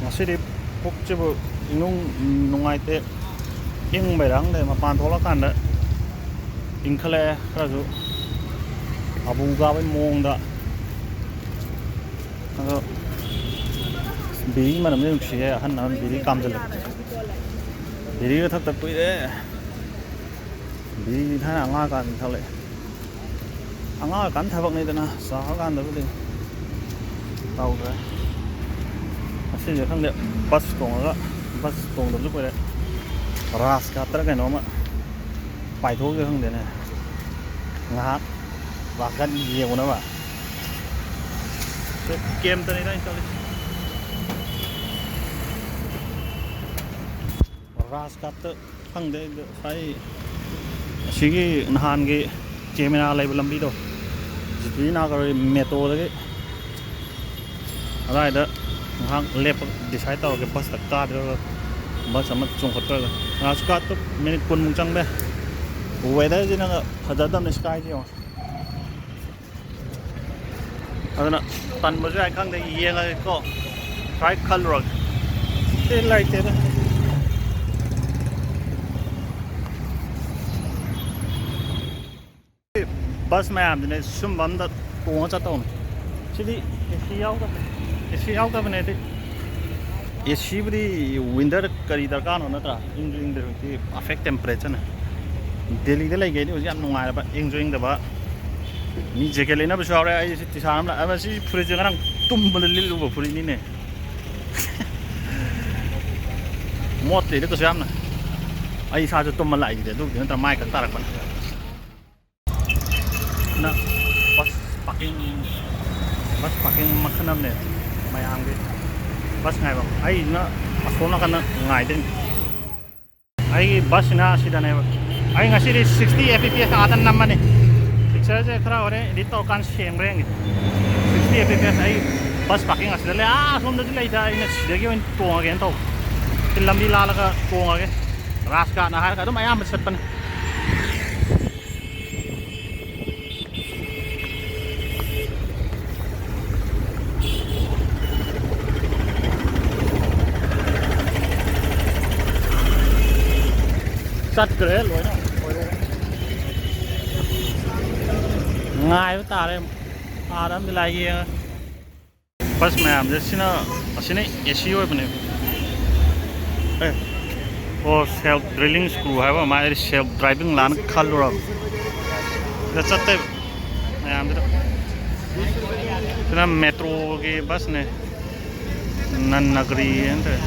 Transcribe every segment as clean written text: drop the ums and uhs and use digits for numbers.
Masih pokoknya nungai ing berang deh mapan tolak kan deh ingkle kerja abu gawe mong dah atau biri mana mungkin sih ya han nan biri kam jalan biri itu tetap tuh deh biri thang angah kan thale angah kan thabak nih deh nah sah kan deh boleh tahu deh masih je kan deh bus tong dulu boleh Rajghat cái nó mà phải thôi cái không để này ngã Rajghat nhiều nữa mà kem tới đây cho đi Rajghat không để phải chỉ cái hàn cái camera lấy làm video chỉ nào cái metro đấy cái đó hàng lep decide tao cái bus tất cả rồi bus sama chung hotel Rajghat tuh minit pun muncang deh weather jadi nggak hajatan di sky sih mas ada tan baju yang kang deh iya nggak kok bright color itu light itu bus macam ini sumbang dah kuang jatuh jadi isi out apa nih AC beri winter kari darkan होना था enjoying the perfect temperature ना Delhi दे लगे नहीं उसे हम नोंगा रहा enjoying the बा नी जगह लेना बस और आई इसी तिसारम ला अब इसी पूरे जगह ना तुम बल्ले लोग पूरी नहीं ने मौत ले तो शाम ना आई साथ तुम मला आई दे तो दिन तो माइक तारक बना ना बस parking makan apa nih mayang deh bus ngai bang, ai na asona kan ngai den, ai bus na sida nai bang, ai ngasih di 60 fps ada nama nih, picture aja kera orang di tol kan siang bereng, 60 fps ai bus parking ngasih deh, som dah dilai dah ini sida kau ini tuang aja tau, film di lala ka tuang aja, Rajghat nah hari itu mayam besar pan. Sắt cái lối nó ngay với ta đây đó mới lại gì bus mà giờ xin nó xin này AC rồi bên này self drilling screw hay mà mai self driving lán khăn rồi giờ chắc thế này làm được cái là metro cái bus này nan nagri thế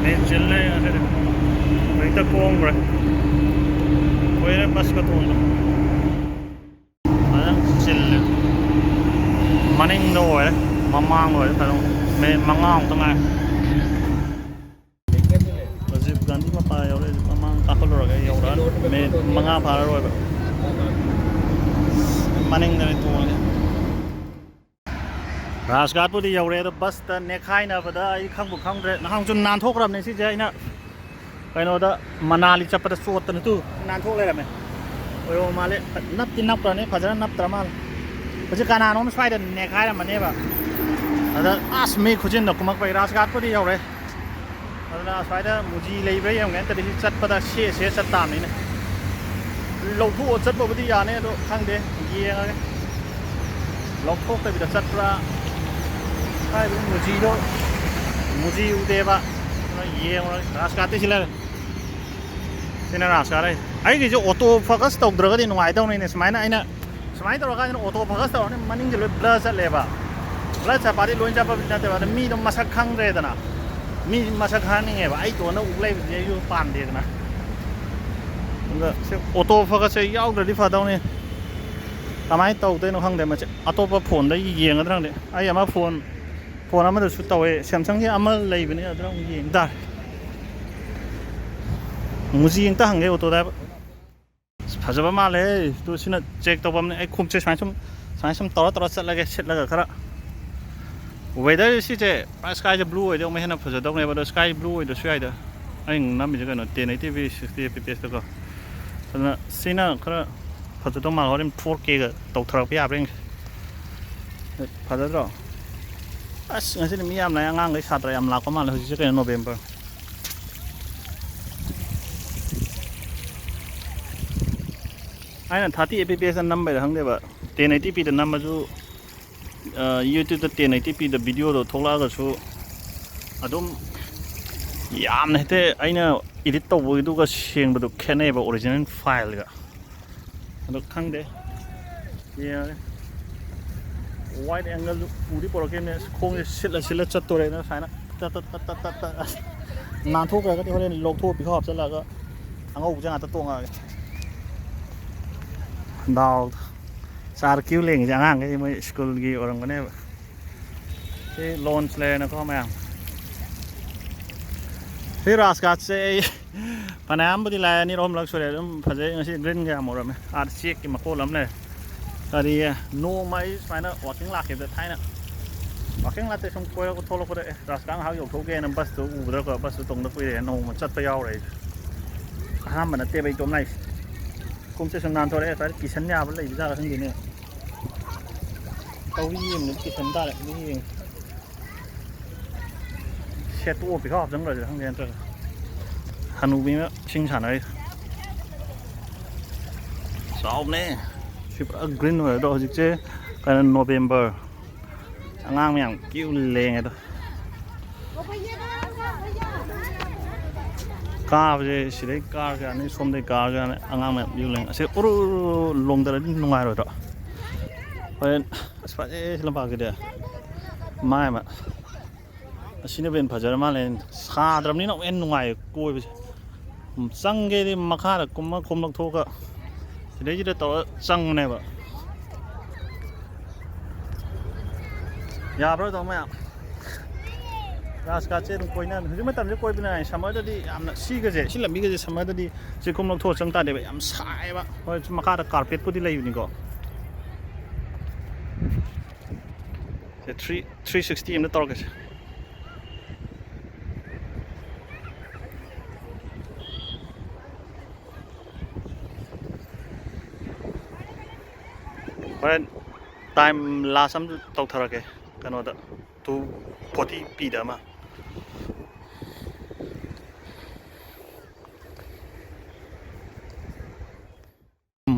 này chile thế itu kuang ber, kau ini bus kau tuh, ada kecil, maning doa, mamang doa, kalau mangang tengah, wajib ganti apa ya orang, mamang takut orang ya orang, mangang parah doa, maning dari tuh. Rajghat pun di ya orang itu bus dan nekai na pada, ini kang bukang deh, nah hang cun nantok ram nih sih jadi na. Cái nó đó Manali chắp bắt suốt tuần tu nan thuốc lên làm này, ôi mà lấy nắp rồi này, phải nắp tram mà, bây giờ cái nào nó xoay đến nẹt hai là mà nè bà, đó asmi khujin đó cũng mặc phải Rajghat có đi đâu đấy, đó xoay đó muji lấy với em cái từ đi chắp bắt xe chắp tạm này, lộc thuốc chắp vào đi à này đó thằng đấy, gì cái lộc thuốc tại vì đó chắp ra, cái muji đó, muji ude bà. Iya, Rajghat itu sila, sini Rajghat ini. Ayo kita auto focus tau draga di nuai tau nih, semaina ini, semaina tau kan auto focus tau nih, maning jadi blur set leba, blur set pada loin japa binatang tau, ada mi itu masak kang deh tu na, mi masak kang ni apa, ayo tu na ublai dia ju pan dia tu na, enggak, auto focus saya jauh dari fadau nih, tamai tau tu nu kang deh macam, auto apa phone dah iya nggak terang deh, ayo ama phone nama tu sudah tahu, Samsung ni amal lagi ni ada orang yang dah, musik yang tak hangge auto dah, pasal apa malah, tu sini cek tahu apa ni, kum cek macam tahu set lagi kerana, weather sih je, sky je blue je, orang macam pasal tahu ni pada sky blue je suai dah, aing nama juga no, 1080p 60 fps tu ko, kerana sini kerana pasal tahu malah orang 4K ke, tahu terang piap ring, pasal tu. ꯑꯁ ꯉꯁꯤꯗꯤ ꯃꯤ ꯌꯥꯝ ꯂꯥꯛꯑꯦ ꯑꯉꯥꯡꯈꯩ ꯁꯥꯇ꯭ꯔ ꯌꯥꯝ ꯂꯥꯛꯄ ꯃꯥꯜꯂꯦ ꯍꯧꯖꯤꯛꯁꯦ ꯀꯩꯅꯣ ꯅꯣꯕꯦꯝꯕꯔ ꯑꯩꯅ 30 fps ꯅꯝꯕꯩꯗ ꯈꯪꯗꯦꯕ 1080pꯗ ꯅꯝꯃꯁꯨ ꯌꯨꯇ꯭ꯌꯨꯕꯇ 1080pꯗ ꯚꯤꯗꯤꯑꯣꯗꯣ ꯊꯣꯛꯂꯛꯑꯒꯁꯨ ꯑꯗꯨꯝ ꯌꯥꯝꯅ ꯍꯦꯛꯇ ꯑꯩꯅ ꯏꯗꯤꯠ ꯇꯧꯕꯒꯤꯗꯨꯒ ꯁꯦꯡꯕꯗꯣ ꯈꯦꯠꯅꯩꯕ ꯑꯣꯔꯤꯖꯤꯅꯦꯜ ꯐꯥꯏꯜꯒ ꯑꯗꯣ ꯈꯪꯗꯦ ꯌꯦꯡꯉꯒꯦ ꯋꯥꯏꯠ ꯑꯦꯡꯒꯜꯗꯨ ꯄꯨꯗꯤ ꯄꯨꯔꯛꯈꯤꯕꯅꯦ ꯈꯣꯡꯁꯦ ꯁꯤꯠꯂ ꯆꯠꯇꯣꯔꯦꯅ ꯁꯨꯃꯥꯏꯅ ꯇꯠ ꯅꯥꯟꯊꯣꯛꯈ꯭ꯔꯒꯗꯤ ꯍꯣꯔꯦꯟ ꯂꯧꯊꯣꯛꯑ ꯄꯤꯈꯥꯎ ꯍꯥꯞꯆꯤꯜꯂꯛꯑꯒ ꯑꯉꯧꯕꯁꯦ ꯉꯥꯛꯇ ꯇꯣꯡꯉꯛꯑꯒꯦ ꯗꯥꯎ ꯆꯥꯔ ꯀ꯭ꯌꯨ ꯂꯦꯡꯉꯤꯁꯦ ꯑꯉꯥꯡꯈꯩ ꯃꯣꯏ ꯁ꯭ꯀꯨꯜꯒꯤ ꯑꯣꯏꯔꯝꯒꯅꯦꯕ ꯁꯤ ꯂꯣꯟꯁ ꯂꯩꯔꯦꯅꯀꯣ ꯃꯌꯥꯝ ꯁꯤ ꯔꯥꯖꯘꯥꯠꯁꯦ ꯑꯩ ꯐꯅꯌꯥꯝꯕꯨꯗꯤ ꯂꯥꯛꯑꯦ 2-3ꯂꯛ ꯁꯨꯔꯦ ꯑꯗꯨꯝ ꯐꯖꯩ ꯉꯁꯤ ꯒ꯭ꯔꯤꯟꯒ ꯌꯥꯝ ꯎꯔꯝꯃꯦ ꯑꯥꯗ ꯆꯦꯛꯀꯤ ꯃꯀꯣꯜ ꯑꯃ ꯂꯩꯔꯦ ꯀꯔꯤ ꯅꯣꯡꯃ ꯑꯩ ꯁꯨꯃꯥꯏꯅ ꯋꯥꯛꯀꯤꯡ ꯂꯥꯛꯈꯤꯕꯗ ꯊꯥꯏꯅ ꯋꯥꯛꯀꯤꯡ ꯂꯥꯛꯇꯦ ꯁꯨꯝ ꯀꯣꯏꯔꯛꯄ ꯊꯣꯛꯂꯛꯄꯗ ꯔꯥꯖꯘꯥꯠ ꯉꯥꯏꯍꯥꯛ ꯌꯧꯊꯣꯛꯀꯦꯅ ꯕꯁꯇꯨ ꯎꯕꯗꯀꯣ ꯕꯁꯇꯨ ꯇꯣꯡꯗ ꯀꯨꯏꯔꯦ ꯅꯣꯡꯃ ꯆꯠꯄ ꯌꯥꯎꯔꯦ ꯑꯩꯁꯨ ꯑꯍꯥꯟꯕ ꯅꯠꯇꯦꯕ ꯑꯩ ꯏꯇꯣꯝ ꯂꯥꯛꯏꯁꯦ ꯈꯣꯡꯁꯦ ꯁꯨꯝ ꯅꯥꯟꯊꯣꯔꯛꯑꯦ ꯁ꯭ꯋꯥꯏꯗ ꯀꯤꯁꯟ ꯌꯥꯕ ꯂꯩꯕ ꯖꯥꯠꯂ ꯈꯪꯗꯦꯅꯦ ꯇꯧꯔꯤ ꯌꯦꯡꯕꯗ ꯀꯤꯁꯟ ꯇꯥꯔꯦ ꯑꯗꯨ ꯌꯦꯡꯉꯦ ꯁꯦꯠꯇꯣꯛꯑ ꯄꯤꯈꯥꯎ ꯍꯥꯞꯆꯟꯈ꯭ꯔꯁꯤꯔ ꯈꯪꯗꯦ ꯅꯠꯇ꯭ꯔꯒ ꯍꯅꯨꯕꯤꯅ ꯏꯁꯤꯡ ꯁꯥꯟꯅꯔꯤ ꯆꯥꯎꯕꯅꯦ ꯁꯤ ꯄꯨꯔꯥ ꯒ꯭ꯔꯤꯟ ꯑꯣꯏꯔꯗꯣ ꯍꯧꯖꯤꯛꯁꯦ ꯀꯩꯅꯣ ꯅꯣꯕꯦꯝꯕꯔ ꯑꯉꯥꯡ ꯃꯌꯥꯝ ꯀ꯭ꯌꯨ ꯂꯦꯡꯉꯦꯗꯣ ꯀꯥꯕꯁꯦ ꯁꯤꯗꯩ ꯀꯥꯔꯒ ꯌꯥꯅꯤ ꯁꯣꯝꯗꯩ ꯀꯥꯔꯒ ꯌꯥꯅꯤ ꯑꯉꯥꯡ ꯃꯌꯥꯝ ꯀ꯭ꯌꯨ ꯂꯦꯡꯉꯦ ꯑꯁꯤ ꯎꯔꯨ ꯂꯣꯡꯗꯔꯗꯤ ꯅꯨꯡꯉꯥꯏꯔꯣꯏꯗ꯭ꯔꯣ ꯍꯣꯔꯦꯟ ꯑꯁ ꯐꯖꯩ ꯁꯤ ꯂꯝꯄꯥꯛꯁꯤꯗꯤ ꯃꯥꯏ ꯑꯃ ꯑꯁꯤꯅꯕꯨ ꯍꯦꯟꯅ ꯐꯖꯔ ꯃꯥꯜꯂꯦ ꯁꯥꯗ꯭ꯔꯕꯅꯤꯅ ꯑꯃꯨꯛ ꯍꯦꯟꯅ ꯅꯨꯡꯉꯥꯏꯌꯦ ꯀꯣꯏꯕꯁꯦ ꯆꯪꯒꯦꯗꯤ ꯃꯈꯥꯗ ꯀꯨꯝꯃ ꯈꯣꯝꯂꯛꯊꯣꯛꯑꯒ ꯁꯤꯗꯩꯁꯤꯗ ꯇꯧꯔꯒ ꯆꯪꯕꯅꯦꯕ ꯌꯥꯕ꯭ꯔꯣ ꯇꯧ ꯃꯌꯥꯝ ꯔꯥꯖꯘꯥꯠꯁꯦ ꯑꯗꯨꯝ ꯀꯣꯏꯅꯕꯅꯦ ꯍꯧꯖꯤꯛ ꯃꯇꯝꯁꯦ ꯀꯣꯏꯕ ꯅꯨꯡꯉꯥꯏ ꯁꯝꯃꯔꯗꯗꯤ ꯌꯥꯝꯅ ꯁꯤꯒꯁꯦ ꯁꯤ ꯂꯝꯕꯤꯒꯁꯦ ꯁꯝꯃꯔꯗꯗꯤ ꯆꯤꯛꯈꯨꯝ ꯂꯧꯊꯣꯛꯑ ꯆꯪ ꯇꯥꯗꯦꯕ ꯌꯥꯝ ꯁꯥꯏꯌꯦꯕ ꯍꯣꯏ ꯃꯈꯥꯗ ꯀꯥꯔꯄꯦꯠꯄꯨꯗꯤ ꯂꯩꯕꯅꯤꯀꯣ ꯁꯦ 360 ꯑꯃꯗ ꯇꯧꯔꯛꯀꯦꯁꯦ ꯍꯣꯔꯦꯟ ꯇꯥꯏꯝ ꯂꯥꯁ ꯑꯃ ꯇꯧꯊꯔꯛꯀꯦ ꯀꯩꯅꯣꯗ 240pꯗ ꯑꯃ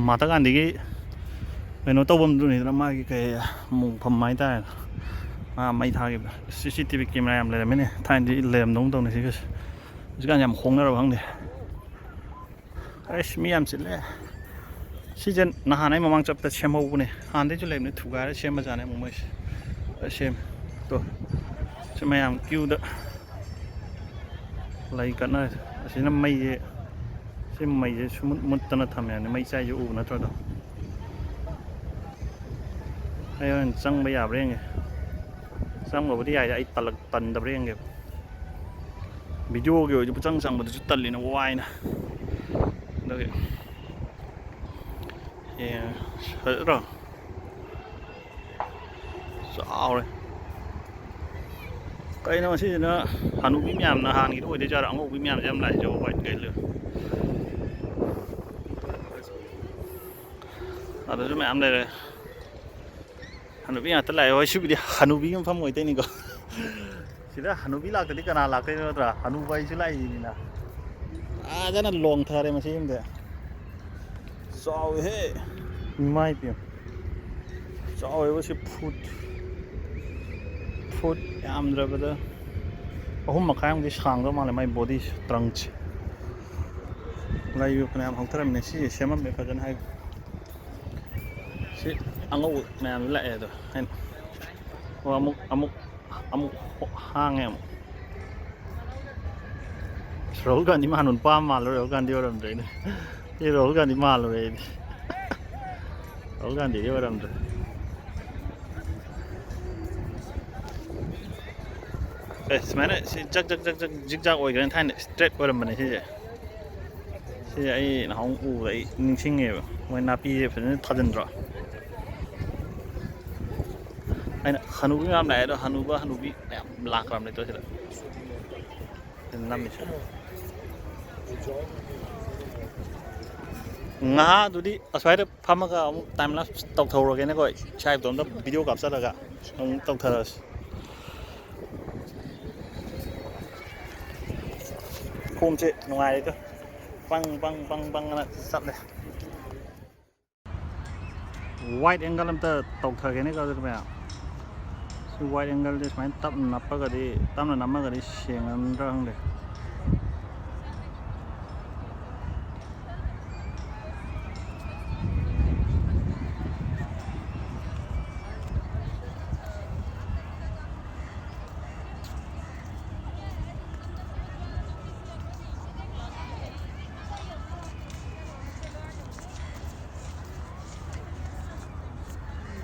ꯃꯍꯥꯇꯃꯥ ꯒꯥꯟꯙꯤꯒꯤ ꯀꯩꯅꯣ ꯇꯧꯐꯝꯗꯨꯅꯤꯗꯅ ꯃꯥꯒꯤ ꯀꯩ ꯃꯣꯡꯐꯝ ꯍꯥꯏꯇꯥꯔꯦ ꯃꯥ ꯃꯩ ꯊꯥꯈꯤꯕꯗ CCTV ꯀꯦꯃꯦꯔꯥ ꯌꯥꯝ ꯂꯩꯔꯝꯃꯤꯅꯦ ꯊꯥꯏꯅꯗꯤ ꯂꯩꯔꯝꯗꯧ ꯇꯧꯅꯤ ꯁꯤꯒꯁꯦ ꯍꯧꯖꯤꯛꯀꯥꯟ ꯌꯥꯝ ꯍꯣꯡꯅꯔꯕ ꯈꯪꯗꯦ ꯑꯩꯁ ꯃꯤ ꯌꯥꯝ ꯆꯤꯜꯂꯦ ꯁꯤꯁꯦ ꯅꯍꯥꯟ ꯑꯩ ꯃꯃꯥꯡ ꯆꯠꯄꯗ ꯁꯦꯝꯍꯧꯕꯅꯦ ꯍꯥꯟꯅꯗꯩꯁꯨ ꯂꯩꯕꯅꯤ ꯊꯨꯒꯥꯏꯔ ꯁꯦꯝꯕꯖꯥꯠꯅꯦ ꯑꯃꯨꯛ ꯃꯣꯏꯁꯦ ꯁꯦꯝꯃꯦ ꯇꯣ ꯁꯤ ꯃꯌꯥꯝ ꯀ꯭ꯌꯨꯗ ꯂꯩ ꯀꯠꯅꯔꯦ ꯑꯁꯤꯅ ꯃꯩꯁꯦ ꯁꯤ ꯃꯩꯁꯦ ꯁꯨꯃꯨꯠ ꯃꯨꯠꯇꯅ ꯊꯝꯃꯦ ꯃꯩ ꯆꯥꯏꯁꯦ ꯎꯕ ꯅꯠꯇ꯭ꯔꯣꯗꯣ ꯑꯩ ꯍꯣꯔꯦꯟ ꯆꯪꯕ ꯌꯥꯕ꯭ꯔꯥ ꯌꯦꯡꯒꯦ ꯆꯪꯕꯕꯨꯗꯤ ꯌꯥꯏꯗ ꯑꯩ ꯇꯟꯗꯕ꯭ꯔꯥ ꯌꯦꯡꯒꯦꯕ ꯚꯤꯗꯤꯑꯣꯒꯤ ꯑꯣꯏꯔꯁꯨ ꯄꯨꯆꯪ ꯆꯪꯕꯗꯁꯨ ꯇꯜꯂꯤꯅ ꯋꯥꯏꯅ ꯑꯗꯨꯒꯤ ꯐꯖꯗ꯭ꯔꯣ ꯆꯥꯎꯔꯦ ꯀꯩꯅꯣ ꯁꯤꯁꯤꯅ ꯍꯅꯨꯕꯤ ꯃꯌꯥꯝ ꯅꯍꯥꯟꯒꯤꯗꯣ ꯑꯣꯏꯗꯣꯏꯖꯥꯔꯣ ꯑꯉꯧꯕꯤ ꯃꯌꯥꯝꯁꯦ ꯌꯥꯝ ꯂꯥꯛꯏꯁꯦ ꯋꯥꯏꯠ ꯀꯩ ꯑꯗꯨꯁꯨ ꯃꯌꯥꯝ ꯂꯩꯔꯦ ꯍꯅꯨꯕꯤ ꯉꯥꯛꯇ ꯂꯥꯛꯑꯦ ꯍꯣꯏ ꯁꯤꯕꯨꯗꯤ ꯍꯅꯨꯕꯤꯒꯤ ꯃꯐꯝ ꯑꯣꯏꯗꯣꯏꯅꯤꯀꯣ ꯁꯤꯗ ꯍꯅꯨꯕꯤ ꯂꯥꯛꯇꯗꯤ ꯀꯅꯥ ꯂꯥꯛꯇꯣꯏꯅꯣ ꯅꯠꯇ꯭ꯔꯥ ꯍꯅꯨꯕ ꯑꯩꯁꯨ ꯂꯥꯛꯏꯅꯤꯅ ꯐꯖꯅ ꯂꯣꯡꯊꯔꯦ ꯃꯁꯤ ꯑꯃꯗꯤ ꯆꯥꯎꯋꯦꯍꯦ ꯏꯃꯥꯏ ꯄꯦꯝ ꯆꯥꯎꯋꯦꯕ ꯁꯤ ꯐꯨꯠ ꯌꯥꯝꯗ꯭ꯔꯕꯗ 3.5 ꯁꯥꯡꯗꯧ ꯃꯥꯜꯂꯦ ꯃꯥꯏ ꯕꯣꯗꯤꯁꯦ ꯇ꯭ꯔꯪꯁꯦ ꯂꯩꯕ ꯐꯅꯌꯥꯝ ꯍꯧꯊꯔꯝꯃꯤꯅꯦ ꯁꯤꯁꯦ ꯁꯦꯝꯃꯝꯃꯦ ꯐꯖꯅ ꯍꯥꯏ ꯁꯤ ꯑꯉꯧꯕ ꯃꯌꯥꯝꯁꯨ ꯂꯥꯛꯑꯦ ꯑꯗꯣ ꯑꯩꯅ ꯑꯃꯨꯛ ꯍꯥꯡꯉꯦ ꯑꯃꯨꯛ ꯔꯥꯍꯨꯜ ꯒꯥꯟꯙꯤ ꯃꯥꯟꯕ ꯅꯨꯄꯥ ꯑꯃ ꯃꯥꯜꯂꯨꯔꯦ ꯔꯥꯍꯨꯜ ꯒꯥꯟꯙꯤ ꯑꯣꯏꯔꯝꯗ꯭ꯔꯦꯅꯦ ꯁꯤ ꯔꯥꯍꯨꯜ ꯒꯥꯟꯙꯤ ꯃꯥꯜꯂꯨꯔꯦ ꯑꯩꯗꯤ ꯔꯥꯍꯨꯜ ꯒꯥꯟꯙꯤꯗꯤ ꯑꯣꯏꯔꯝꯗ꯭ꯔꯦ ꯁꯨꯃꯥꯏꯅ ꯁꯤ ꯖꯛ ꯖꯤꯛ ꯑꯣꯏꯈ꯭ꯔꯦꯅ ꯊꯥꯏꯅ ꯏꯁꯇ꯭ꯔꯦꯠ ꯑꯣꯏꯔꯝꯕꯅꯦ ꯁꯤꯁꯦ ꯁꯤꯁꯦ ꯑꯩ ꯅꯍꯥꯟ ꯎꯕꯗ ꯑꯩ ꯅꯤꯡꯁꯤꯡꯉꯦꯕ ꯃꯣꯏ ꯅꯥꯄꯤꯁꯦ ꯐꯖꯅ ꯊꯥꯖꯤꯟꯗ꯭ꯔꯣ ꯑꯩꯅ ꯍꯅꯨꯕꯤ ꯃꯌꯥꯝ ꯂꯥꯛꯑꯦ ꯑꯗꯣ ꯍꯅꯨꯕꯤ ꯃꯌꯥꯝ ꯂꯥꯛꯈ꯭ꯔꯕꯅꯦ ꯇꯣ ꯁꯤꯗ ꯅꯝꯃꯤꯁꯦ ꯉꯥꯗꯨꯗꯤ ꯑꯁ꯭ꯋꯥꯏꯗ ꯐꯝꯃꯒ ꯇꯥꯏꯝ ꯂꯥꯞꯁ ꯇꯧꯊꯧꯔꯒꯦꯅꯦꯀꯣ ꯏꯁꯥ ꯏꯇꯣꯝꯇ ꯚꯤꯗꯤꯑꯣ ꯀꯥꯞꯆꯔꯒ ꯑꯃꯨꯛ ꯇꯧꯊꯔꯁꯤ ꯈꯣꯡꯁꯦ ꯅꯨꯡꯉꯥꯏꯔꯦꯗꯣ ꯄꯪ ꯄꯪ ꯄꯪ ꯄꯪꯅ ꯆꯠꯂꯦ ꯋꯥꯏꯠ ꯑꯦꯡꯒꯜ ꯑꯝꯇ ꯇꯧꯊꯒꯦꯅꯦ ꯑꯗꯨꯗꯤ ꯃꯌꯥꯝ ꯁꯤ ꯋꯥꯏꯠ ꯑꯦꯡꯒꯜꯁꯦ ꯁꯨꯃꯥꯏꯅ ꯇꯞꯅ ꯅꯝꯃꯒꯗꯤ ꯁꯦꯡꯉꯝꯗ꯭ꯔꯥ ꯈꯪꯗꯦ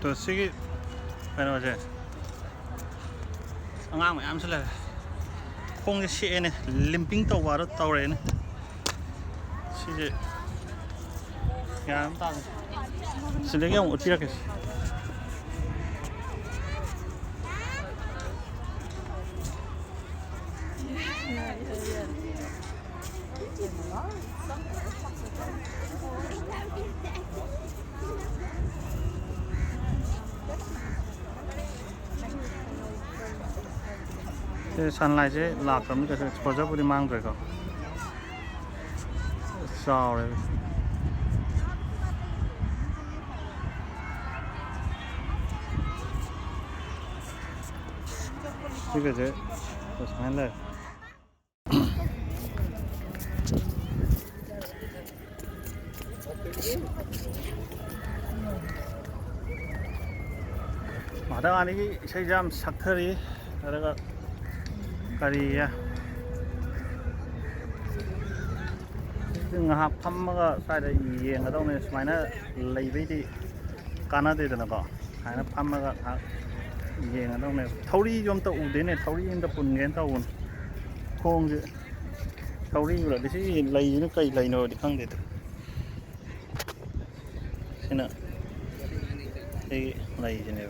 또 시기 그러지 안gang mày sẽ là khung cái xe này limping tàu vào đó tàu này này xe gì nhà chúng ta sẽ lấy cái một chiếc cái sunlight chứ lạc lắm cái exposure body mang rồi cơ sao đấy cái gì terus main lah 마당 안에 세점 사커리 그래가 까리야 ngahap phammaga saida yenga dawne sumaina leibedi kanadedana ko haina phammaga yenga dawne thauri jom ta udene thauri inda pungen ta un khongje thauri ula disi leina kai leino di khangde ta sina ei leijene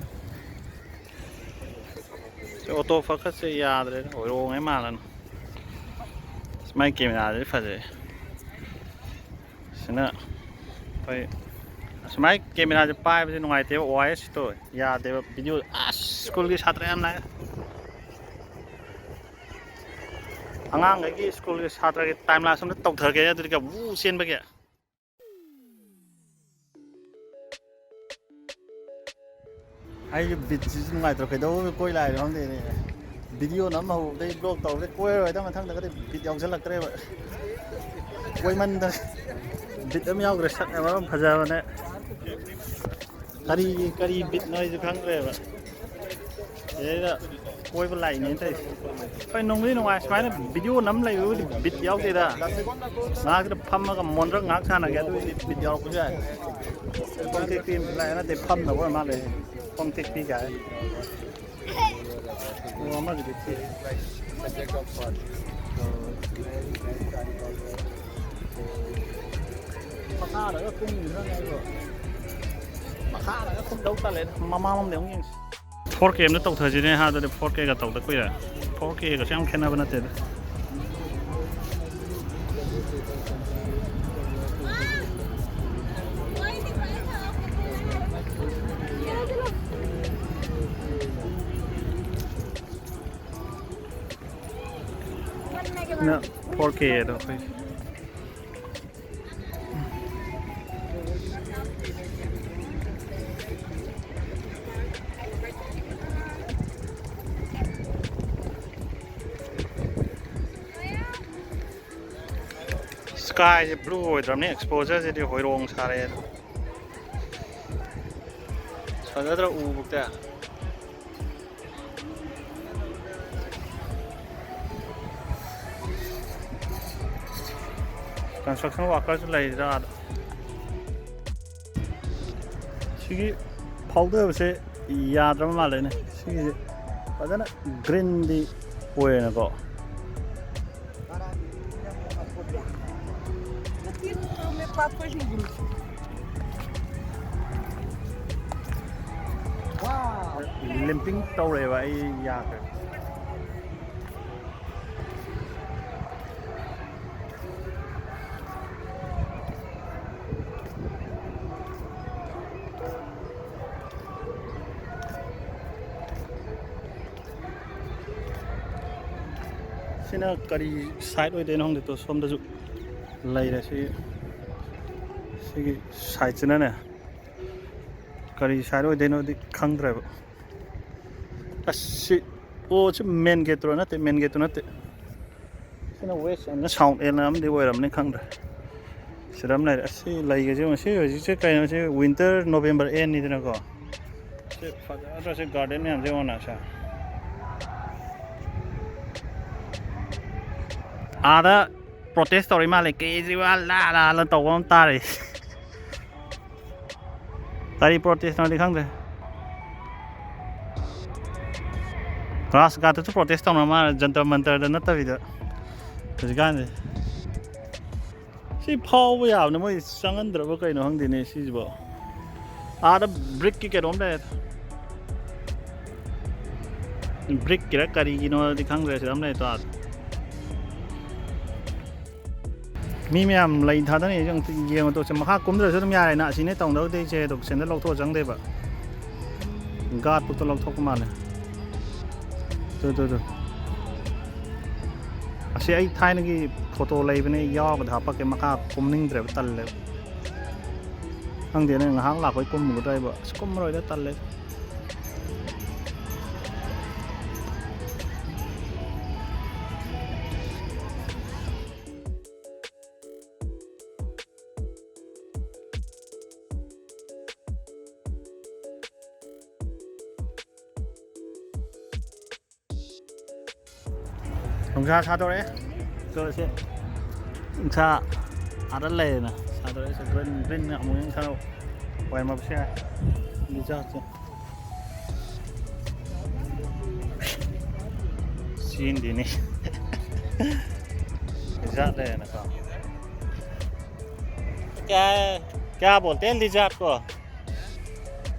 auto focus se yaadre oi ro ngai malan smai camera de faje sina pai smai camera je pai be nungai te OIS to ya de video school gi chhatra am na angang gi school gi chhatra gi time la sam tok thar ge ya du ka wu sen ba ge ai bit nungai tro kai do koi lai rom de ne video nam ho dei blog tàu dei koi rồi ta mathang da ka bit yong sel lakre ba koi man da bit am yaw gre sak am phajaba ne kari bit noi ju khang re ba ye da koi ba lai ne tai kai nong ni nong ai smai na video nam lai bit yaw te da na ka pham ma ka mon ra ngak sana ga tu bit yaw ku ja kon te tim lai na te pham na wa ma le phong thích đi cái mua mà cái gì mà khá là cái cung gì đó ngay rồi mà khá là cái cung đấu ta lên mà mong nếu như 4K nó tàu thời gian ha để 4K cái tàu tới quay à 4K cái xem khen nào bên này nó 4K rồi phải sky thì blue rồi rồi này exposure thì hồi rong xa đây sau đó u bục ta construction workers lai ra sigi powder se yadram ma le ne sigi padana green di oye na ko wow limping tàu re ba ai ya ke sina kari side oi den hong de to som da ju lai ra si side china ne kari side oi den odi khang dra ba asi o chu main gate ro na te main gate na te sina west and na sound en am de ram ne khang dra siram này asi lai ge ju si ji kai na si winter November end ni na ko se fa se garden ne am je ona sa ada protest story ma le Kejriwal la tàu ông ta rồi tadi protest nó đi khang de Rajghat itu protest tau nama jantar mantar dan nata video kejikan deh si pau ya nama sangat drama kayak nohang dini si jibo ada brick ki om deh brick kira kari gino di khang deh siram deh itu ada mi am lain thà đó này trong nhiều tôi sẽ mặc kum rồi sẽ làm nhà này nè xin tổng đầu đây chơi được xem nó lâu thôi chẳng đây vậy gạt bút tôi lâu thôi mà này tôi sẽ ai thay nó cái photo lấy bên này do và tháp cái mặc kum ninh rồi tận lên thằng tiền này hàng lạc với kum một đây vậy kum rồi đó tận lên không sao sao tôi đấy cơ sẽ sao à đất lề nè sao tôi đấy sẽ bên nào muốn sao quay mà xe đi ra chứ xin đi nè ra đây nè con क्या बोलते हैं lizard को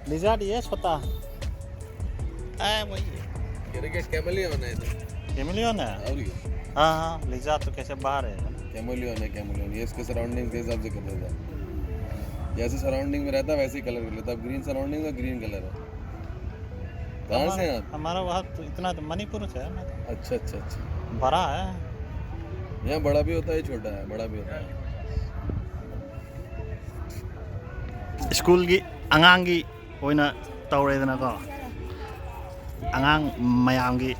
lizard ये छोटा वही chameleon है chameleon है हाँ लिजार्ड तो कैसे बाहर है कैमलियन है कैमलियन ये इसके सराउंडिंग के हिसाब से कर देता है जैसे सराउंडिंग में रहता है वैसे ही कलर कर लेता है ग्रीन सराउंडिंग का ग्रीन कलर है कहाँ से हैं आप हमारा वहाँ तो इतना तो मणिपुर से है ना अच्छा अच्छा अच्छा बड़ा है यहाँ बड़ा भी होता है छोटा है बड़ा भी होता है स्कूल की अंगांग की ओइना तौरेदना को अंगांग मयाम की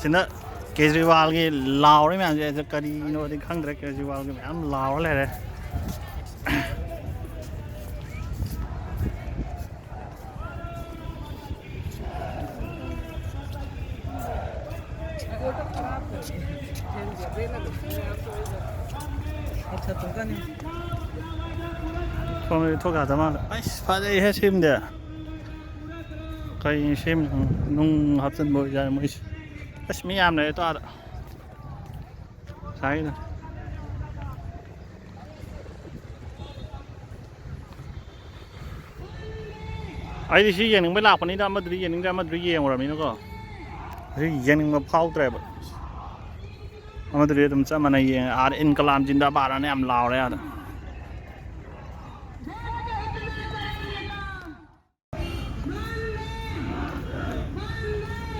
सिना केजरीवाल की लाव रे मैम जे करी नो दि खंगरे केजरीवाल की मैम लाव ले रे अच्छा तुमका नहीं thôi thôi cả tao ai phải đây hết sim đấy cây sim nung hấp dẫn bồi ra mới mấy am này to đó sai rồi ai đi xíยังไม่หลับวันนี้ได้มาดูยังได้มาดูยังแบบนี้นะก็ยังมาเผาแต่แบบมาดูตรงจะมาในยังอินกลามจินดาบาร์เนี่ยลาวเลยอ่ะ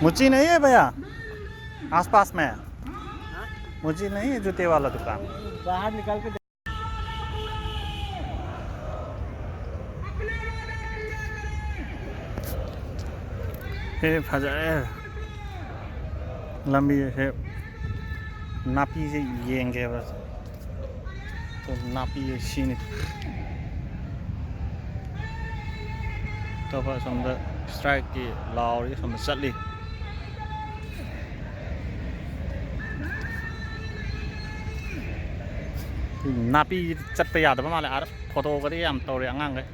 मुझे नहीं है भैया आसपास में मुझे नहीं है जूते वाला दुकान बाहर निकाल के हे फजाए लंबी है नापी से येंगे बस तो नापी ये सीन तो बस हम द स्ट्राइक की लाव ये हम चली नापी चट पे यादประมาณอะไรफोटोก็ได้ยามโตเลยอ่างเลย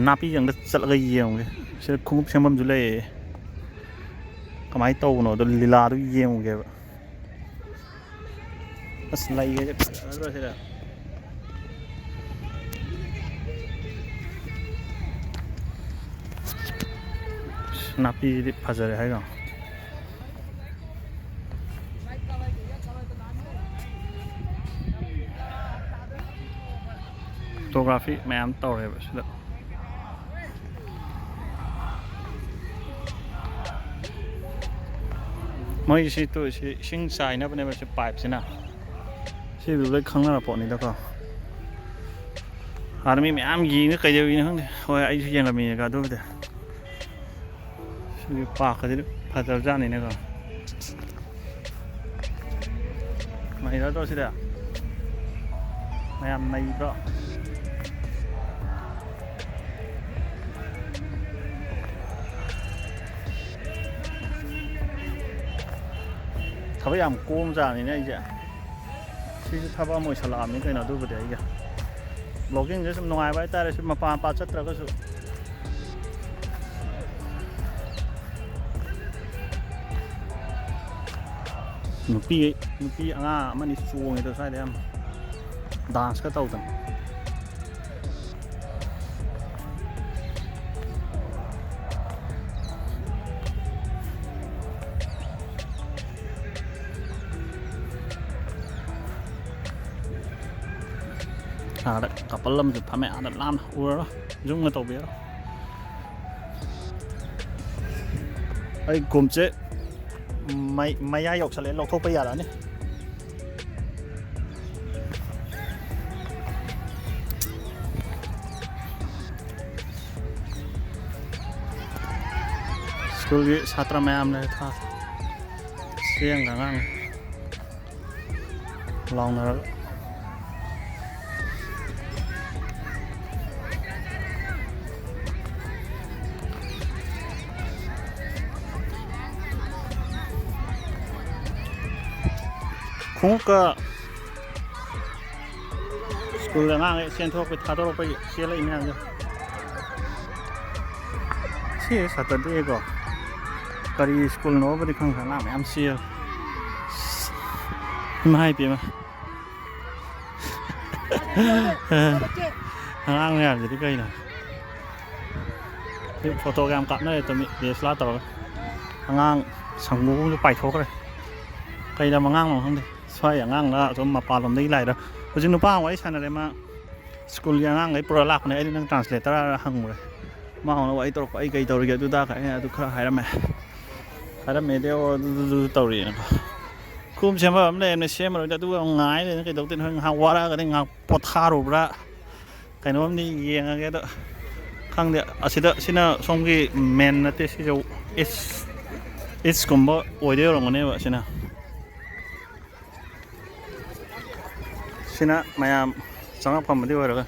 नापीยังจะเลยเยี่ยมเลยเชื่อคุ้มเชื่อมั่นจุเลยทำไมโตเนาะตัวลีลาตัวเยี่ยมเลยก็สไลด์ก็จะอะไรใช่ไหมनापी फंस रहे हैं फोटोग्राफी मैम तो है बस Moi si tu si sing sai na bane si pipe sina. Si du le khang na po ni da ko. Har mi am yi ni kai de ni hang. Hoi ai si yang la mi ga do de. Si pa ka de pa da ja ni ne ko. Mai da do si da. Mai am mai bro. Thaba yam kom ja ni ne ja. Si thaba moi salam ni kai na du ba de ga. Vlogging je sum ngai bai ta re sum pa pa chat ra ga su. Nupi anga mani chuang ni to sai de am. Dance ka tau tam. Ada kapal lam tu pame ada lam ur jung nggak tahu biar. Ai kum ce mai ai yok sale lok thok pa ya la ni. School gi satra mayam le tha siang ngang long na khung ka school ngang ai sian thok pe tha do pe sia lai ngang jo si saturday ko kari school no ba di khang khang am sia mai pi ma ngang ne jadi kai na cái photo cam cặp này tụi mình để slide tàu ngang sang ngũ cũng phải thốt rồi cây là mà ngang mà không đi xoay ngang đó cho mà pa làm đấy lại đó bây giờ nó pa vậy sao này mà school ngang cái pro lạc này đang translate ra hằng rồi mà họ nói vậy tôi phải cây tàu rồi tôi ta cái tôi khá hay lắm mẹ đeo tàu rồi cũng xem vào đây em xem rồi tôi ông ngái này cái đầu tiên hơn hàng quá ra cái hàng pot tha rồi ra cái nó đi giang cái đó khang địa ở xin xong cái men là thế xin it's cũng bao ôi đeo rồi này vậy xin mày sáng hôm mà đi rồi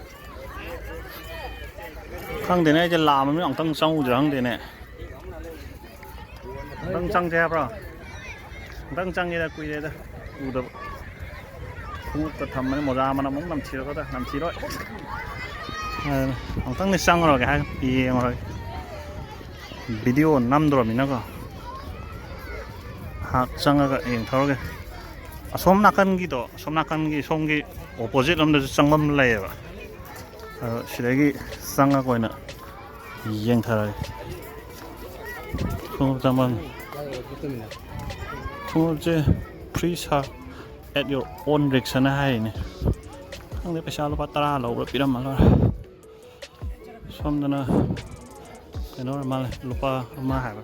khang địa nàyจะlàmมันไม่ออกตั้งช่องอยู่khang địa nàyตั้งช่างแจ๊บหรอตั้งช่างนี่ได้คุยได้ด้วยอูดพูดจะทำมันหมดรามันน้ำชีแล้วก็ได้น้ำชีด้วยของตั้งในช่างเราแค่ปีเองเลยวิดีโอน้ำดรอมินะก็หากช่างก็เองเท่าไหร่สมนักกันกี่ตัวสมนักกันกี่ส่งกี่โอโปซิตลำเดือดช่างลำเลยว่ะสิ่งที่ช่างก็เนี่ยยังเท่าไหร่คุณจำมัน Tools please at your own risk นะให้เนี่ยทั้งนี้ไปชาลูกปัตตาเราไปปีนมาแล้วชมตัวน่ะเป็นอะไรมาเลยลูกป้ามาหายไป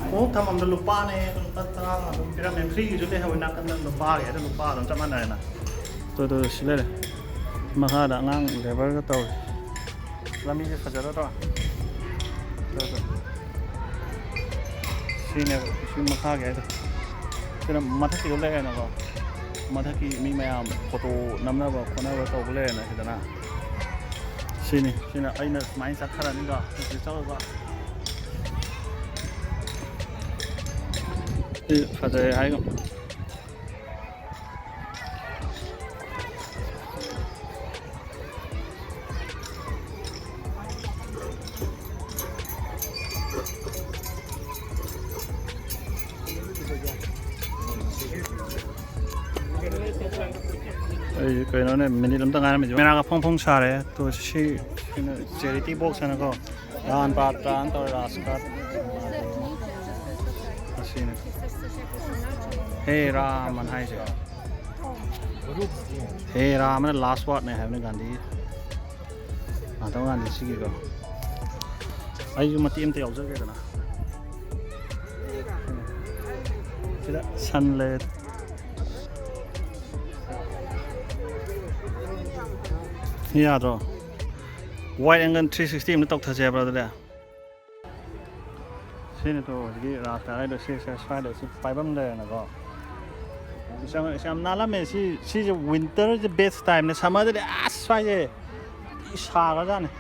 โอ้ทำมันเป็นลูกป้าเนี่ยปัตตาปีนมาฟรีจุดเดียวนักกันลูกป้าเนี่ยลูกป้าต้องจำมันอะไรนะตัวสิเลยมาหาด่างเลเวลก็โตแล้วมีจะจะตัวsini makha gaya tu, kena mata kiri boleh na ko, mata kiri mi mayam foto namna ba kona ba tau boleh na kita na, sini aina main sakharan ni ka, kita ko, ini pada ayo. cái nó này mình đi làm tăng anh mình ra phong phong xả đấy tôi chỉ charity box này có dan patan tôi Rajghat xin hey ra mình hay chứ hey ra mình last word này hay mình Gandhi tao Gandhi xí kìa ꯑꯩꯁꯨ ꯃꯇꯦꯛ ꯑꯃꯇ ꯌꯥꯎꯖꯒꯦꯗꯅ ꯁꯤꯗ ꯁꯟ ꯂꯩ ꯌꯥꯗ꯭ꯔꯣ white angle 360 ꯑꯃ ꯇꯧꯊꯁꯦ ꯍꯥꯏꯕ꯭ꯔꯥ ꯑꯗꯨꯗꯤ ꯁꯤꯅ ꯇꯣ ꯍꯧꯖꯤꯛꯀꯤ ꯔꯥꯁꯇ ꯍꯥꯏꯗꯣ ꯁꯤꯁꯦ ꯁ꯭ꯋꯥꯏꯗ ꯁꯤ ꯄꯥꯏꯐꯝ ꯂꯩꯔꯦꯅꯀꯣ ꯌꯥꯝ ꯅꯥꯜꯂꯝꯃꯦ ꯁꯤꯁꯦ ꯋꯤꯟꯇꯔꯁꯦ ꯕꯦꯁ ꯇꯥꯏꯝꯅꯦ ꯁꯝꯃꯔꯗꯗꯤ ꯑꯁ ꯁ꯭ꯋꯥꯏꯁꯦ ꯁꯥꯒ꯭ꯔꯖꯥꯠꯅꯤ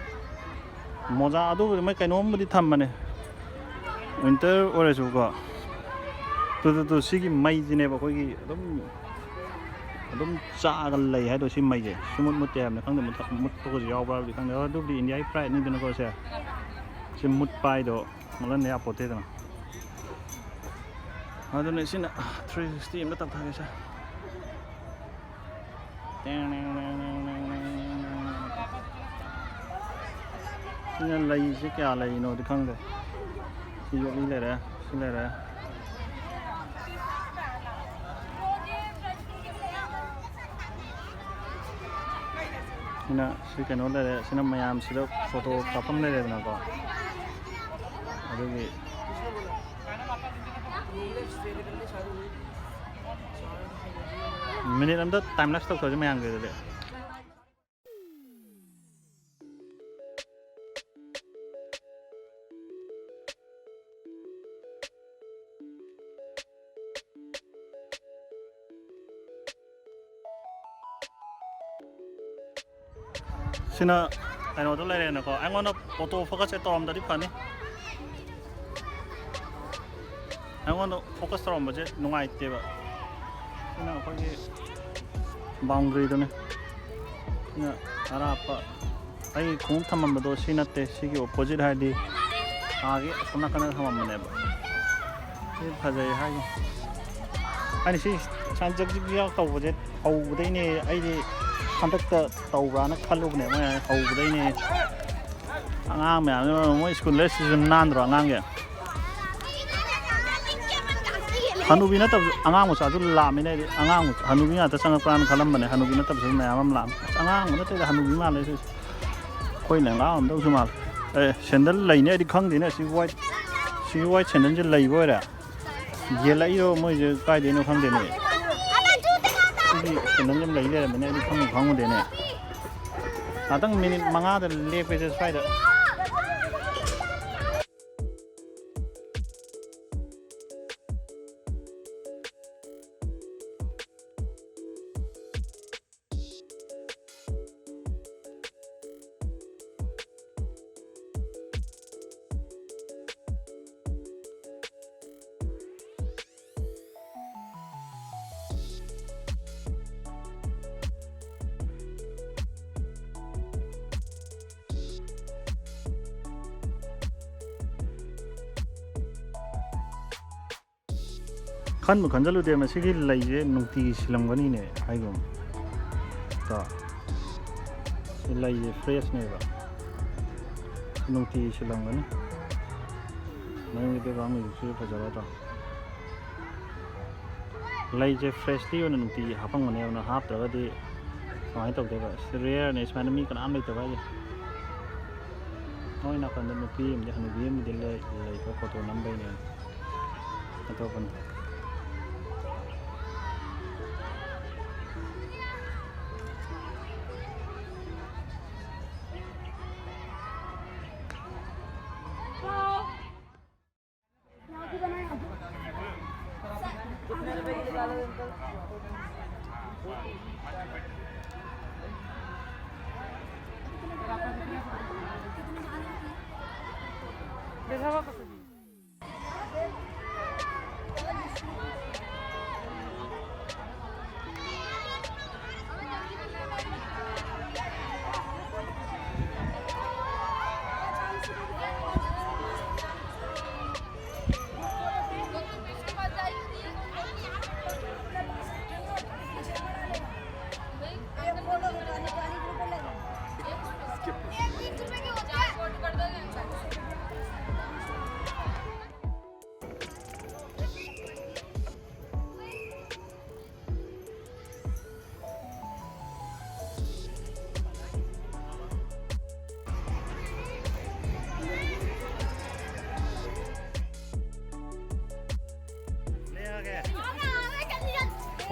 ꯃꯣꯖꯥ ꯑꯗꯨꯕꯨꯗꯤ ꯃꯣꯏ ꯀꯩꯅꯣꯝꯕꯨꯗꯤ ꯊꯝꯕꯅꯦ ꯋꯤꯟꯇꯔ ꯑꯣꯏꯔꯁꯨꯀꯣ ꯇꯨ ꯁꯤꯒꯤ ꯃꯩꯁꯤꯅꯦꯕ ꯑꯩꯈꯣꯏꯒꯤ ꯑꯗꯨꯝ ꯆꯥꯛꯑꯒ ꯂꯩ ꯍꯥꯏꯗꯣ ꯁꯤ ꯃꯩꯁꯦ ꯁꯨꯃꯨꯠ ꯃꯨꯠꯇꯦ ꯍꯥꯏꯕꯅꯤ ꯈꯪꯗꯦ ꯃꯨꯠꯄꯒꯁꯨ ꯌꯥꯎꯕ꯭ꯔꯥ ꯍꯥꯏꯕꯗꯤ ꯈꯪꯗꯦ ꯑꯗꯨꯕꯨꯗꯤ ꯏꯟꯗꯤꯌꯥꯒꯤ ꯄ꯭ꯔꯥꯏꯗꯅꯤꯗꯅꯀꯣ ꯁꯤ ꯃꯨꯠꯄ ꯍꯥꯏꯗꯣ ꯃꯨꯠꯍꯟꯕ ꯌꯥꯄꯣꯠꯇꯦꯗꯅ ꯑꯗꯨꯅ ꯁꯤꯅ 360 ꯑꯃ ꯇꯧꯊꯒꯦꯁꯦ ꯁꯤꯅ ꯂꯩꯁꯦ ꯀꯌꯥ ꯂꯩꯔꯤꯅꯣꯗꯤ ꯈꯪꯗꯦ ꯁꯤ ꯌꯣꯠꯂꯤ ꯂꯩꯔꯦ ꯁꯤ ꯂꯩꯔꯦ ꯁꯤꯅ ꯁꯤ ꯀꯩꯅꯣ ꯂꯩꯔꯦ ꯁꯤꯅ ꯃꯌꯥꯝꯁꯤꯗ ꯐꯣꯇꯣ ꯀꯥꯞꯐꯝ ꯂꯩꯔꯦꯗꯅꯀꯣ ꯑꯗꯨꯒꯤ ꯃꯤꯅꯤꯠ ꯑꯝꯇ ꯇꯥꯏꯝ ꯂꯦꯞꯁ ꯇꯧꯊꯣꯛꯑꯁꯤ ꯃꯌꯥꯝꯒꯤ ꯑꯗꯨꯗꯤ ꯁꯤꯅ ꯀꯩꯅꯣꯗꯣ ꯂꯩꯔꯦꯅꯀꯣ ꯑꯩꯉꯣꯟꯗ ꯑꯣꯇꯣ ꯐꯣꯀꯁꯁꯦ ꯇꯧꯔꯝꯗꯗꯤ ꯐꯅꯤ ꯑꯩꯉꯣꯟꯗ ꯐꯣꯀꯁ ꯇꯧꯔꯝꯕꯁꯦ ꯅꯨꯡꯉꯥꯏꯇꯦꯕ ꯁꯤꯅ ꯑꯩꯈꯣꯏꯒꯤ ꯕꯥꯎꯟꯗ꯭ꯔꯤꯗꯨꯅꯦ ꯁꯤꯅ ꯑꯔꯥꯞꯄ ꯑꯩ ꯈꯣꯡꯎꯞ ꯊꯝꯃꯝꯕꯗꯣ ꯁꯤ ꯅꯠꯇꯦ ꯁꯤꯒꯤ ꯑꯣꯄꯣꯖꯤꯠ ꯍꯥꯏꯗꯤ ꯑꯥꯒꯤ ꯑꯁꯣꯝ ꯅꯥꯀꯟꯗ ꯊꯝꯃꯝꯕꯅꯦꯕ ꯁꯤ ꯐꯖꯩ ꯍꯥꯏꯒ ꯑꯩꯅ ꯁꯤ ꯁꯥꯏꯟ ꯖꯒ ꯇꯧꯕꯁꯦ ꯍꯧꯕꯗꯩꯅꯦ ꯑꯩꯗꯤ ꯍꯟꯗꯛꯇ ꯇꯧꯕ꯭ꯔꯥꯅ ꯈꯜꯂꯨꯕꯅꯦ ꯃꯣꯏ ꯍꯧꯕꯗꯩꯅꯦ ꯑꯉꯥꯡ ꯃꯌꯥꯝꯁꯨ ꯃꯣꯏ ꯁ꯭ꯀꯨꯜ ꯂꯦꯁꯁꯤꯁꯨ ꯅꯥꯟꯗ꯭ꯔꯣ ꯑꯉꯥꯡꯒꯤ ꯍꯅꯨꯕꯤ ꯅꯠꯇꯕꯁꯨ ꯑꯉꯥꯡ ꯃꯆꯥꯁꯨ ꯂꯥꯛꯑꯃꯤꯅ ꯑꯩꯗꯤ ꯑꯉꯥꯡ ꯍꯅꯨꯕꯤ ꯉꯥꯛꯇ ꯆꯪꯉꯛꯄ꯭ꯔꯥꯅ ꯈꯜꯂꯝꯕꯅꯦ ꯍꯅꯨꯕꯤ ꯅꯠꯇꯕꯁꯨ ꯃꯌꯥꯝ ꯑꯃ ꯂꯥꯛꯑꯃꯤ ꯑꯉꯥꯡꯕ ꯅꯠꯇꯦꯗ ꯍꯅꯨꯕꯤ ꯃꯥꯜꯂꯦ ꯁꯤ ꯑꯩꯈꯣꯏꯅ ꯉꯥꯡꯉꯝꯗꯧꯁꯨ ꯃꯥꯜꯂꯦ ꯁꯦꯟꯗꯜ ꯂꯩꯅꯤ ꯑꯩꯗꯤ ꯈꯪꯗꯦꯅꯦ ꯁꯤ ꯋꯥꯏꯠ ꯁꯦꯟꯗꯜꯁꯦ ꯂꯩꯕ ꯑꯣꯏꯔꯦ ꯌꯦꯜꯂꯛꯏꯔꯣ ꯃꯣꯏꯁꯦ ꯀꯥꯏꯗꯩꯅꯣ ꯈꯪꯗꯦꯅꯦ ꯁꯤꯒꯤ ꯁꯦꯟꯗꯜ ꯑꯃ ꯂꯩ ꯂꯩꯔꯝꯃꯤꯅꯦ ꯑꯩꯗꯤ ꯈꯪꯉꯨꯗꯦꯅꯦ ꯉꯥꯛꯇꯪ ꯃꯤꯅꯤꯠ 5ꯗ ꯂꯦꯞꯄꯁꯦ ꯁ꯭ꯋꯥꯏꯗ ꯈꯟꯕꯨ ꯈꯟꯖꯜꯂꯨꯗꯦ ꯃꯁꯤꯒꯤ ꯂꯩꯁꯦ ꯅꯨꯡꯇꯤꯒꯤ ꯁꯤꯜꯂꯝꯒꯅꯤꯅꯦ ꯍꯥꯏꯒꯨꯝ ꯀꯣ ꯁꯤ ꯂꯩꯁꯦ ꯐ꯭ꯔꯦꯁꯅꯦꯕ ꯅꯨꯡꯇꯤꯒꯤ ꯁꯤꯜꯂꯝꯒꯅꯤ ꯃꯌꯨꯝꯒꯤ ꯕꯦꯛꯒ꯭ꯔꯥꯎꯟ ꯃ꯭ꯌꯨꯖꯤꯛꯁꯨ ꯐꯖꯔꯗ꯭ꯔꯣ ꯂꯩꯁꯦ ꯐ꯭ꯔꯦꯁꯂꯤ ꯑꯣꯏꯅ ꯅꯨꯡꯇꯤꯒꯤ ꯍꯥꯞꯄꯝꯒꯅꯦꯕ ꯍꯥꯞꯇ꯭ꯔꯒꯗꯤ ꯀꯃꯥꯏꯅ ꯇꯧꯗꯣꯏꯕ ꯔꯦꯌꯔꯅꯦ ꯁꯨꯃꯥꯏꯅ ꯃꯤ ꯀꯅꯥꯝ ꯂꯩꯇꯕ ꯍꯥꯏꯁꯦ ꯅꯣꯏ ꯅꯥꯀꯟꯗ ꯅꯨꯄꯤ ꯑꯃꯗꯤ ꯍꯅꯨꯕꯤ ꯑꯃꯗꯤ ꯂꯩꯕ photo ꯅꯝꯕꯩꯅꯦ ꯑꯇꯣꯞꯄꯅꯤ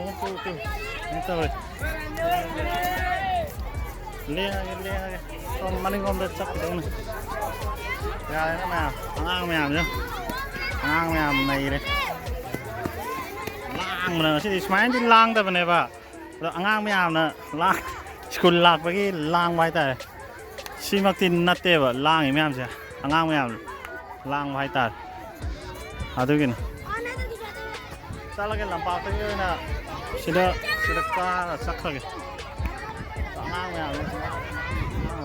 Ito ba? Lihat. Tom maling ngomong cak gitu nih. Ya ini mah, angang ya. Angang này đấy. Lang mana sih Ismail di lang tapi nih pak. Angang nè, lang. School lag bagi lang bay ta. Si makin nate ba lang ini sih. Angang lang bay ta. Aduh gini. Salah ke lampak tu na. Sudah kah sak lagi. Angang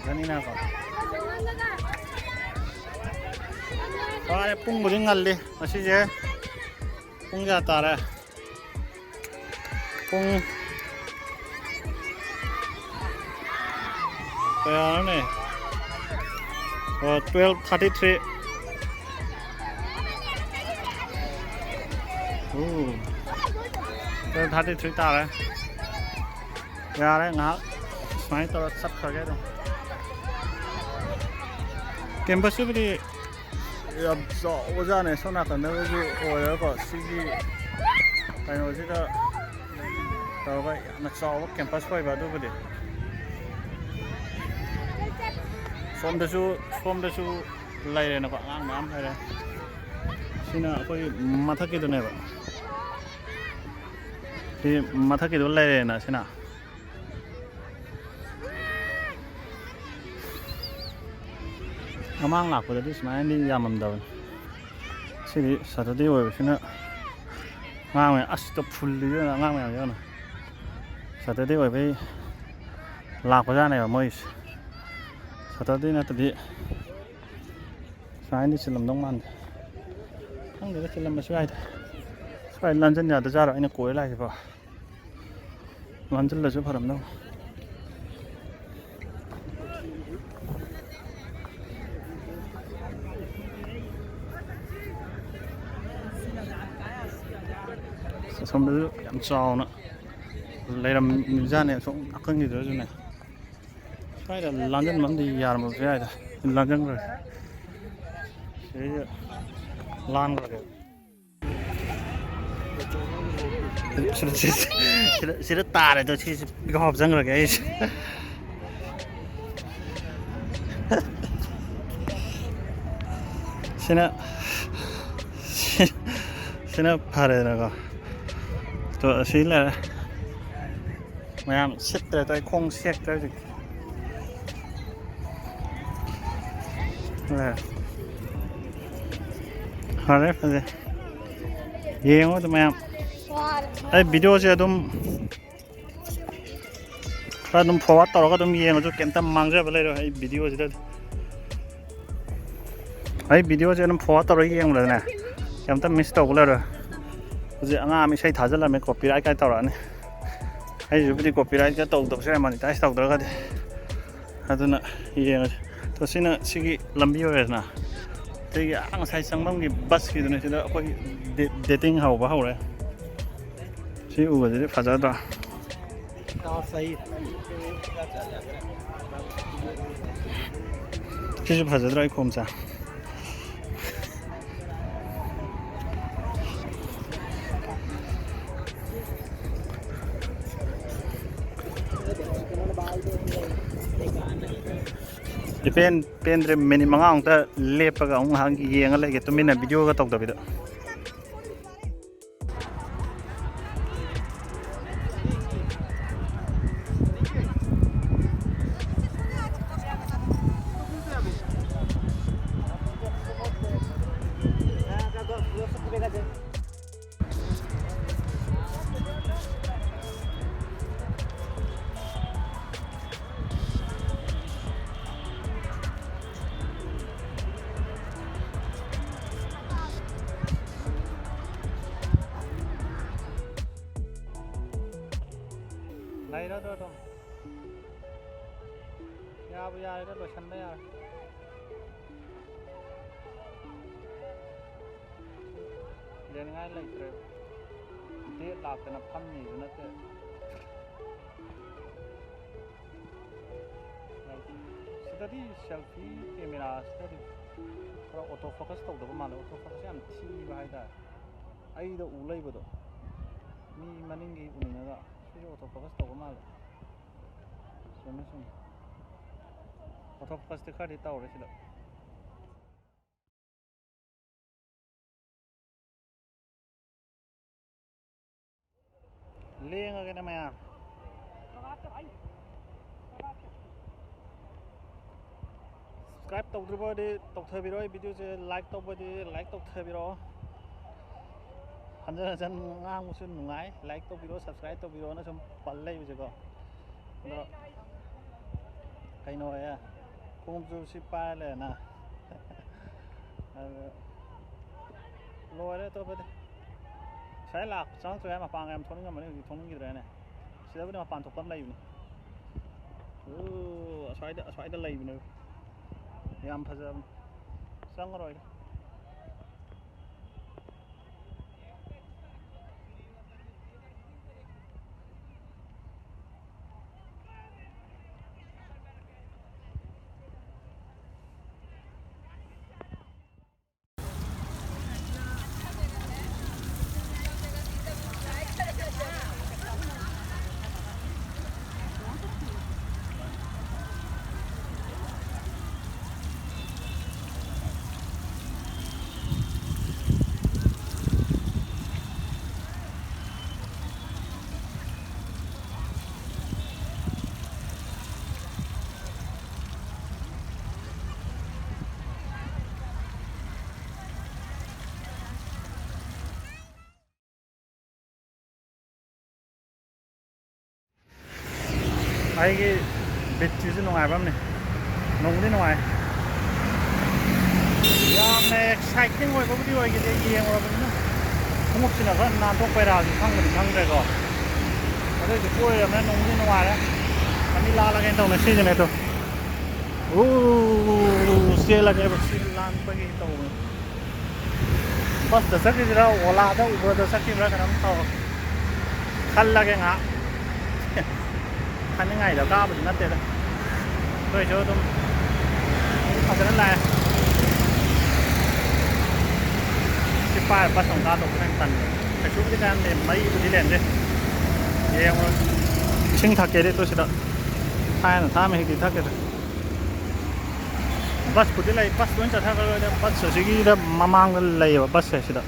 Ini na ako. Pare pung muling ngalli. Masih je. Pung jata ra. Pung. Kaya ano eh. 12:33. 12:33 ta ra. Kaya ra ngak. Smile to sắp khởi cái đâu. Campus đi अब वो जाने सोना करने को जो वो को सीधी कहीं वो जी तो भाई ना चाव campus कोई बात हो बदे form दसु लाये ना को आंग नाम है रे सीना कोई माथा की तो नहीं बा सी माथा की तो लाये ना सीना Amang lạc của this máy đi ra mầm đầu, thì Saturday rồi xin nữa, ngang này stop full đi nữa ngang này nữa, Saturday rồi với lạc của ra này ở môi, Saturday này tự bị, sáng đi xin làm đông man, không được xin làm mà xoay lần chân nhà tự ra rồi anh cuối lại thì vào, lần chân là sẽ phải làm đâu. Xong đó em trò nữa lấy làm mình ra này cũng không gì nữa này cái là lan chân mắm thì già một cái này rồi lan chân rồi thế lan rồi sẽ đất tà này tôi chỉ có hộp răng rồi cái xin nó phá đây này tôi xin là mày làm xích rồi tôi không xét tới được là hỏi đấy phải gì gì không tụi mày ấy video gì tụm và tụm phô tao có tụm gì mà tụi kén tầm mang ra vậy rồi ấy video gì đó ấy video gì tụm phô tao rồi gì rồi nè kén tầm miss tao rồi giờ anh em sẽ thả ra là mình copyright cái tàu đó này hay dù đi copyright cái tàu sẽ mà tại tàu đó cái gì à tôi nói gì tôi xin là cái làm video này nè thì anh sai sang mong cái bus cái này thì nó có dating hậu và hậu đấy chỉ ủa thì phải ra đó chỉ phải ra đó không sao Depend depende minimum ang ta lepa ka ang hang iyang ala gitu mina video ka tok da bido này đó đó ya bây giờ đó sân đấy à lên ngay lên rồi tiết lạc cái nó phun gì nó thế study selfie camera study kalau autofocus tau dah mana autofocus yang chi bahaya ai dah ulai betul มีมันนิ่งกี่ปุ่นนะก็ที่โอทอฟกัสตัวมาเลยส่วนไม่ส่วนโอทอฟกัสที่ขาดที่เต่าเลยสิละเลี้ยงอะไรนะแม่ subscribe ตกทบดีตกเทบิโร่วิดีโอจะไลค์ตกดีไลค์ตกเทบิโร่ฮันจะง่างมุสุนหนุ่งไงไลค์ตกวิดีโอ subscribe ตกวิดีโอนะชมปัลเลยวิจิโก้แล้วใครน้อยอ่ะคงจะสิบไปเลยนะรวยเลยตัวไปดิใช้หลักสองตัวมาปางแอมทนกันมาเนี่ยทนกันกี่ตัวเนี่ยเสียไปเนี่ยมาปางถูกปั๊มเลยอยู่นี่ใช้ได้เลยอยู่เนี่ยยามพัฒน์สังกรอย cái bịt chứ nó ngoài bấm này nông thế ngoài ya exciting rồi có video cái gì em rồi không một chuyện nào khác làm thuốc quay đào thì không được rồi ở đây thì cuối là nó nông thế ngoài đấy anh đi la là cái tàu này xí này thôi xe là cái xe lan qua cái tàu này bus đã sắc cái đâu ola đâu vừa đã sắc cái ra cái nắm tàu khăn là cái ngã khăn ngày đó cao mà chúng ta tiền rồi cho tôi học cái này cái file bắt sóng ra được cái thành cái chút cái đàn để mấy cái đèn đi em xin thắc cái đấy tôi sẽ đợi thay là thay mình thì thắc cái bus của cái này bus vẫn chưa thắc cái bus sở cái đó mà mang cái này vào bus sẽ đợi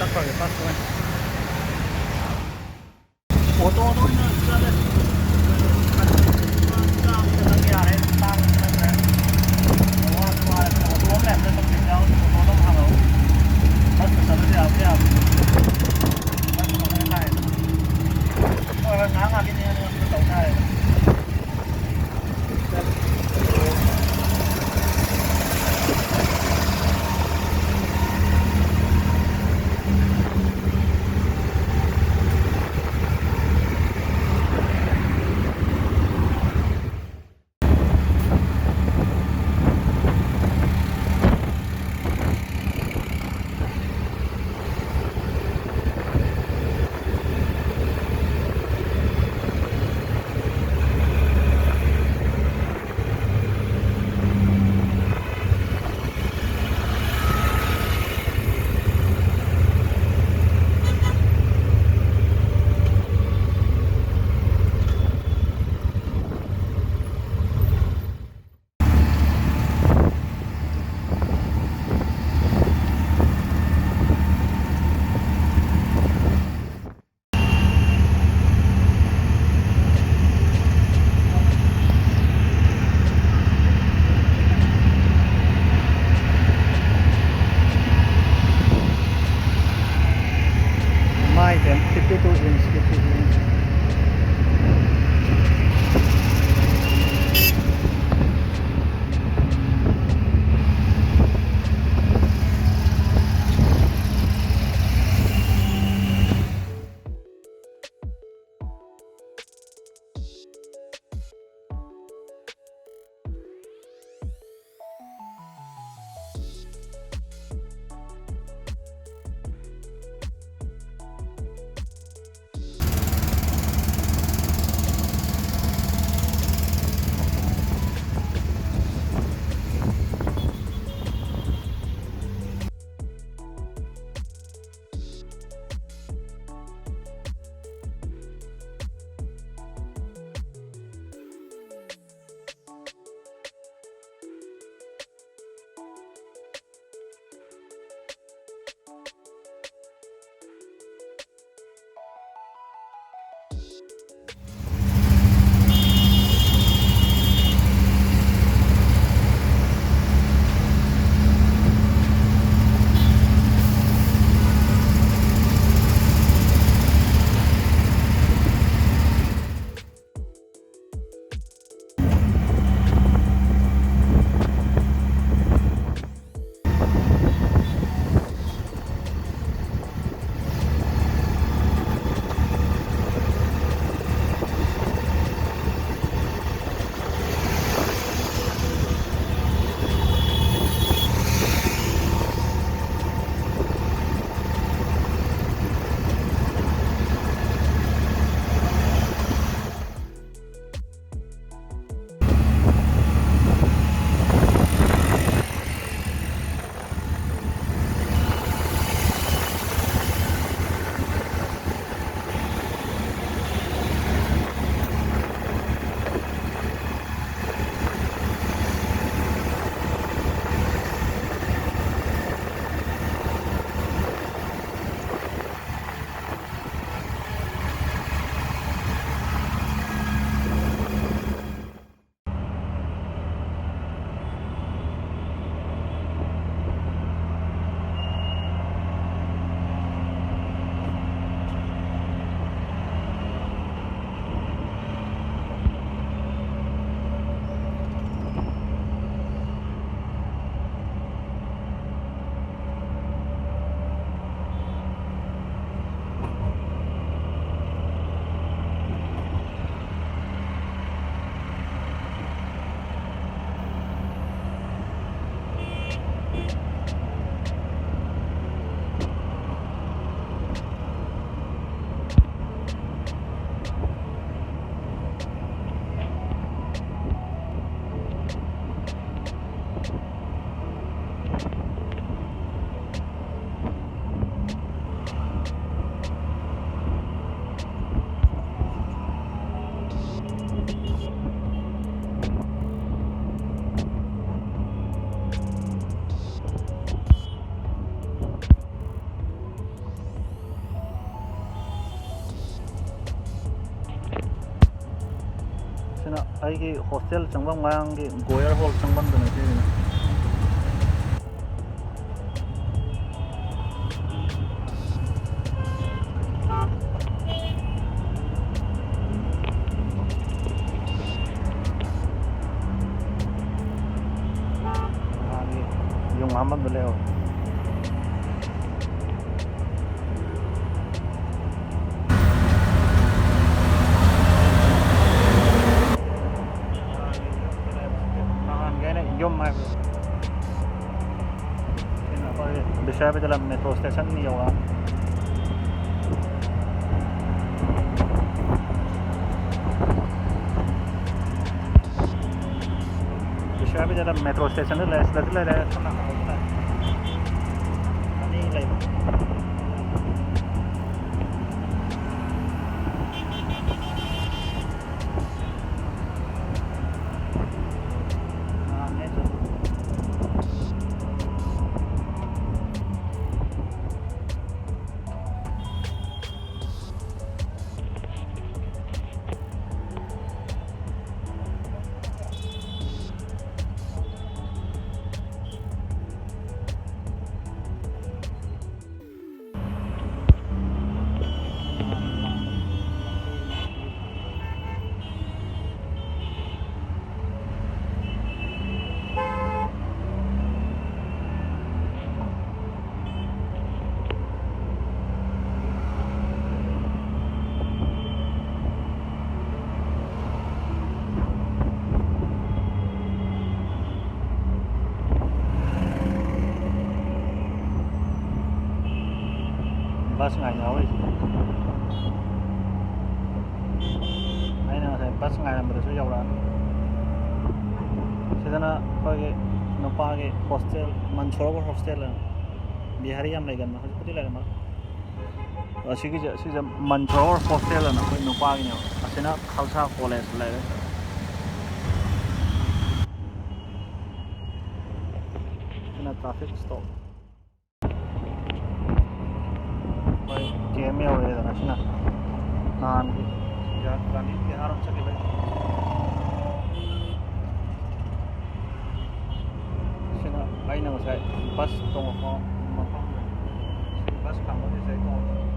tắt vào cái bus thôi ô tô thôi nữa ra đây की hostel चंगबम ngang की GoAir hall चंगबम दने से yung Muhammad Baleo yom mai ini apa bisa di dalam metro station ni ya bisa di dalam metro station ni lah sudah ada sana ini lain bus ngày nào ấy này là thấy bus ngày làm được số dầu đó thế nên coi cái nó qua cái hostel Manipuri hostel là Bihari am này gần mà không biết là mà ở cái Manipuri hostel là nó qua cái nào ở trên nó Khalsa college lại đấy cái là traffic stop game हो रहा है ना हाँ यार गाड़ी के आराम से भाई सिना भाई ना उसे बस तो बस काम होने से तो